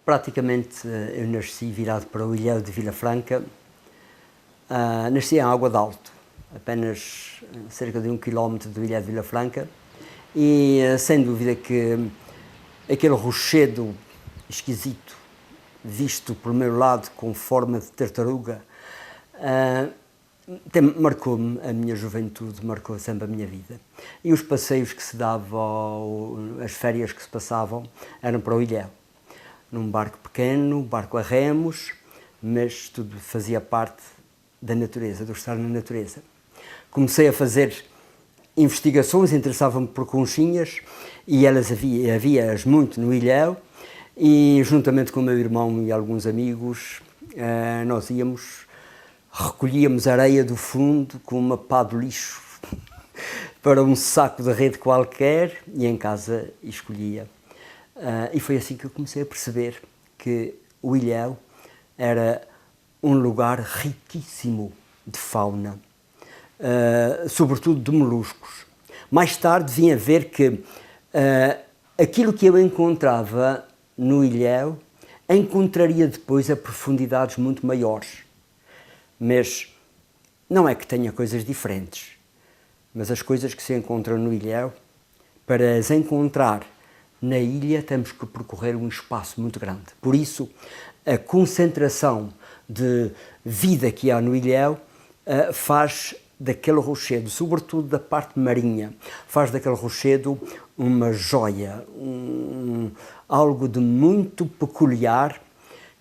Praticamente eu nasci virado para o Ilhéu de Vila Franca. Nasci em Água de Alto, apenas cerca de 1 km do Ilhéu de Vila Franca, e sem dúvida que aquele rochedo esquisito, visto por meu lado com forma de tartaruga, marcou-me a minha juventude, marcou sempre a minha vida. E os passeios que se davam, as férias que se passavam, eram para o Ilhéu. Num barco pequeno, barco a remos, mas tudo fazia parte da natureza, do estar na natureza. Comecei a fazer investigações, interessava-me por conchinhas, e havia-as muito no Ilhéu, e juntamente com o meu irmão e alguns amigos, nós recolhíamos areia do fundo com uma pá de lixo para um saco de rede qualquer, e em casa escolhia. E foi assim que eu comecei a perceber que o Ilhéu era um lugar riquíssimo de fauna, sobretudo de moluscos. Mais tarde vim a ver que aquilo que eu encontrava no Ilhéu encontraria depois a profundidades muito maiores. Mas não é que tenha coisas diferentes, mas as coisas que se encontram no Ilhéu, para as encontrar na ilha, temos que percorrer um espaço muito grande. Por isso, a concentração de vida que há no Ilhéu faz daquele rochedo, sobretudo da parte marinha, faz daquele rochedo uma joia, algo de muito peculiar,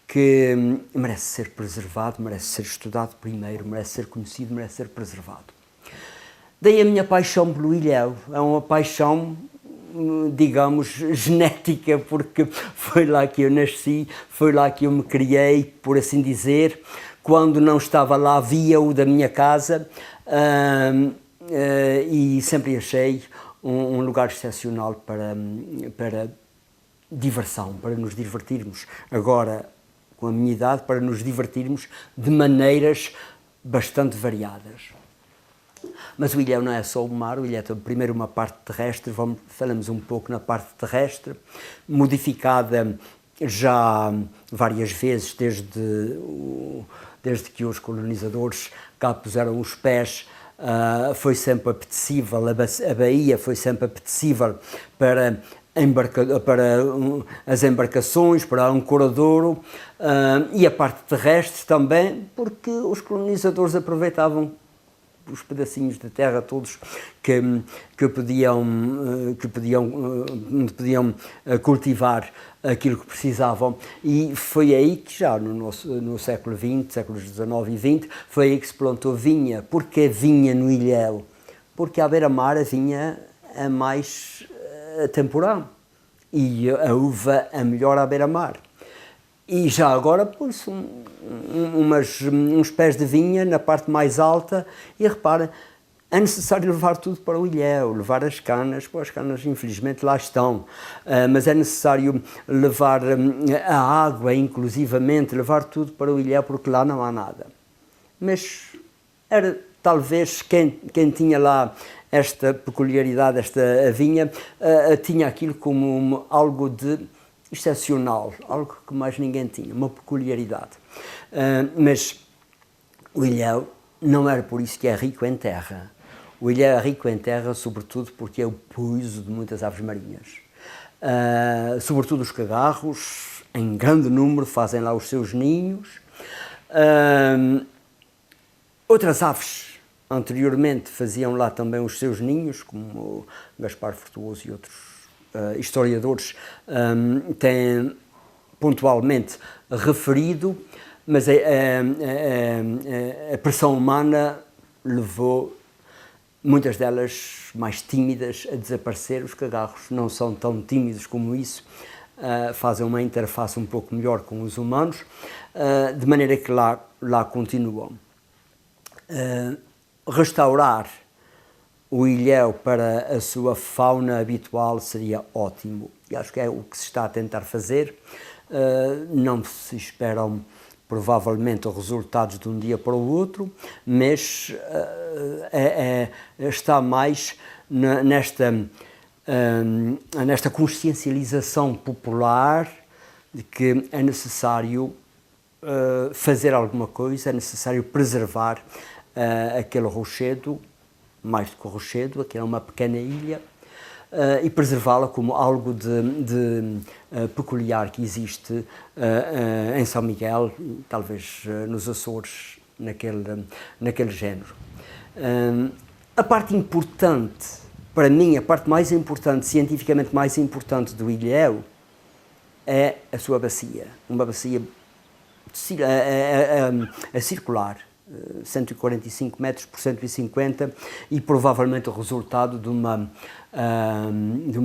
que merece ser preservado, merece ser estudado primeiro, merece ser conhecido, merece ser preservado. Daí a minha paixão pelo Ilhéu. É uma paixão, digamos, genética, porque foi lá que eu nasci, foi lá que eu me criei, por assim dizer. Quando não estava lá, via-o da minha casa, e sempre achei um lugar excepcional para diversão, para nos divertirmos. Agora, com a minha idade, para nos divertirmos de maneiras bastante variadas. Mas o Ilhéu não é só o mar, o Ilhéu tem primeiro uma parte terrestre, falamos um pouco na parte terrestre, modificada já várias vezes, desde que os colonizadores cá puseram os pés. Foi sempre apetecível, a baía foi sempre apetecível para as embarcações, para a Ancoradouro, e a parte terrestre também, porque os colonizadores aproveitavam os pedacinhos de terra todos que podiam cultivar aquilo que precisavam, e foi aí que já no século XX, séculos XIX e XX, foi aí que se plantou vinha. Porque a vinha no Ilhéu? Porque à beira-mar a vinha é mais temporã e a uva é melhor à beira-mar. E já agora pôs uns pés de vinha na parte mais alta, e repara, é necessário levar tudo para o Ilhéu, levar as canas infelizmente lá estão, mas é necessário levar a água, inclusivamente, levar tudo para o Ilhéu, porque lá não há nada. Mas era talvez quem tinha lá esta peculiaridade, esta vinha, tinha aquilo como algo de excepcional, algo que mais ninguém tinha, uma peculiaridade. Mas o Ilhéu não era por isso que é rico em terra. O Ilhéu é rico em terra, sobretudo porque é o pouso de muitas aves marinhas. Sobretudo os cagarros, em grande número, fazem lá os seus ninhos. Outras aves anteriormente faziam lá também os seus ninhos, como o Gaspar Frutuoso e outros historiadores têm pontualmente referido, mas a pressão humana levou muitas delas mais tímidas a desaparecer. Os cagarros não são tão tímidos como isso, fazem uma interface um pouco melhor com os humanos, de maneira que lá continuam. Restaurar o Ilhéu para a sua fauna habitual seria ótimo, e acho que é o que se está a tentar fazer. Não se esperam provavelmente resultados de um dia para o outro, mas está mais nesta consciencialização popular de que é necessário fazer alguma coisa, é necessário preservar aquele rochedo, mais do que o rochedo, aquilo é uma pequena ilha, e preservá-la como algo de peculiar que existe em São Miguel, talvez nos Açores, naquele género. A parte importante, para mim, a parte mais importante, cientificamente mais importante do Ilhéu, é a sua bacia, uma bacia circular, 145 metros por 150, e provavelmente o resultado de uma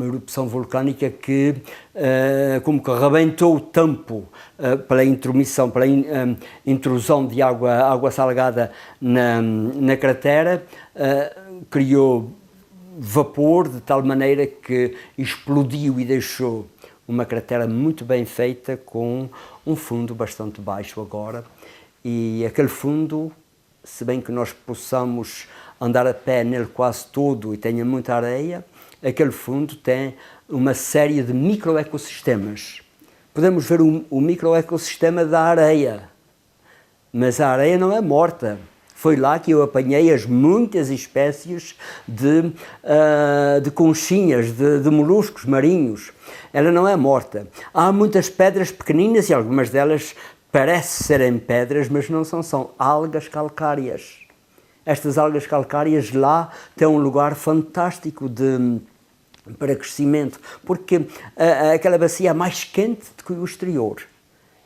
erupção vulcânica que como que rebentou o tampo pela intromissão, pela intrusão de água salgada na cratera, criou vapor de tal maneira que explodiu e deixou uma cratera muito bem feita, com um fundo bastante baixo agora. E aquele fundo, se bem que nós possamos andar a pé nele quase todo e tenha muita areia, aquele fundo tem uma série de microecossistemas. Podemos ver o microecossistema da areia, mas a areia não é morta. Foi lá que eu apanhei as muitas espécies de conchinhas, de moluscos marinhos. Ela não é morta. Há muitas pedras pequeninas e algumas delas parecem serem pedras, mas não são, são algas calcárias. Estas algas calcárias lá têm um lugar fantástico para crescimento, porque aquela bacia é mais quente do que o exterior.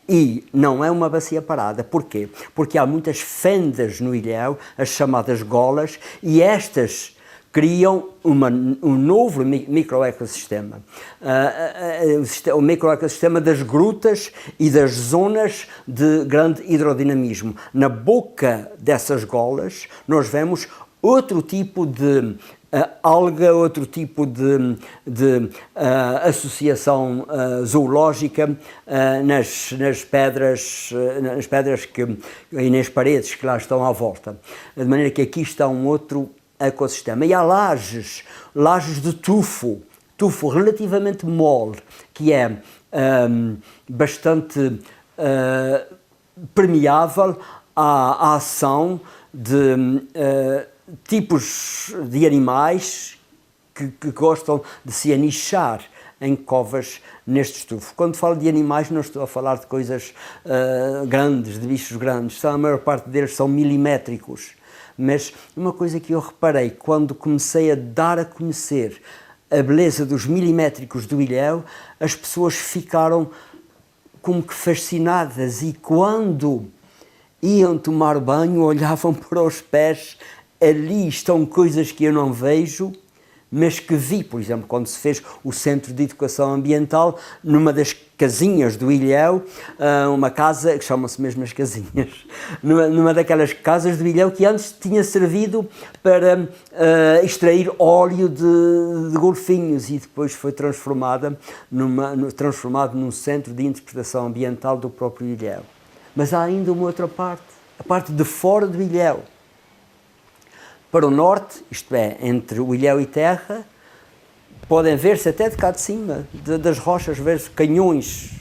E não é uma bacia parada. Porquê? Porque há muitas fendas no Ilhéu, as chamadas golas, e estas criam um novo microecossistema. O microecossistema das grutas e das zonas de grande hidrodinamismo. Na boca dessas golas nós vemos outro tipo de alga, outro tipo de associação zoológica nas pedras e nas paredes que lá estão à volta. De maneira que aqui está um outro ecossistema. E há lajes de tufo relativamente mole, que é bastante permeável à ação de tipos de animais que gostam de se anichar em covas neste estufo. Quando falo de animais, não estou a falar de coisas grandes, de bichos grandes. A maior parte deles são milimétricos. Mas uma coisa que eu reparei quando comecei a dar a conhecer a beleza dos milimétricos do Ilhéu, as pessoas ficaram como que fascinadas, e quando iam tomar banho olhavam para os pés. Ali estão coisas que eu não vejo, mas que vi. Por exemplo, quando se fez o Centro de Educação Ambiental, numa das casinhas do Ilhéu, uma casa, que chama-se mesmo as casinhas, numa daquelas casas do Ilhéu que antes tinha servido para extrair óleo de golfinhos, e depois foi transformado num centro de interpretação ambiental do próprio Ilhéu. Mas há ainda uma outra parte, a parte de fora do Ilhéu. Para o norte, isto é, entre o Ilhéu e terra, podem ver-se até de cá de cima, das rochas, ver-se canhões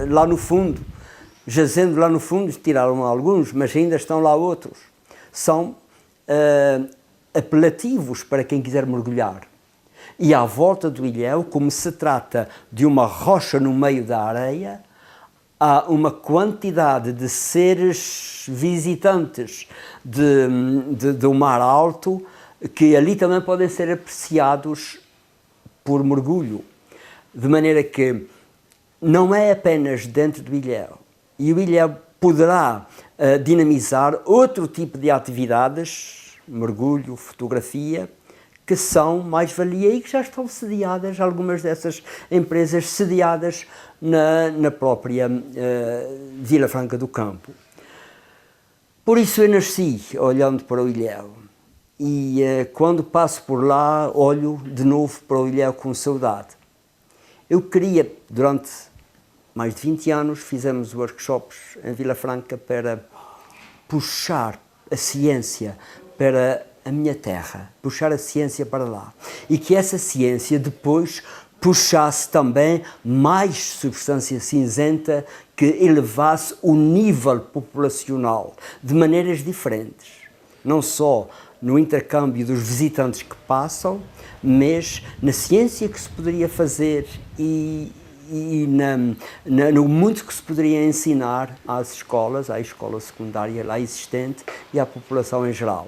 lá no fundo, jazendo lá no fundo. Tiraram alguns, mas ainda estão lá outros. São apelativos para quem quiser mergulhar. E à volta do Ilhéu, como se trata de uma rocha no meio da areia, há uma quantidade de seres visitantes do mar alto que ali também podem ser apreciados por mergulho. De maneira que não é apenas dentro do Ilhéu. E o Ilhéu poderá dinamizar outro tipo de atividades, mergulho, fotografia, que são mais-valia e que já estão sediadas, algumas dessas empresas sediadas na própria Vila Franca do Campo. Por isso eu nasci olhando para o Ilhéu, e quando passo por lá olho de novo para o Ilhéu com saudade. Eu queria, durante mais de 20 anos, fizemos workshops em Vila Franca para puxar a ciência para a minha terra, puxar a ciência para lá, e que essa ciência depois puxasse também mais substância cinzenta que elevasse o nível populacional de maneiras diferentes. Não só no intercâmbio dos visitantes que passam, mas na ciência que se poderia fazer e no muito que se poderia ensinar às escolas, à escola secundária lá existente e à população em geral.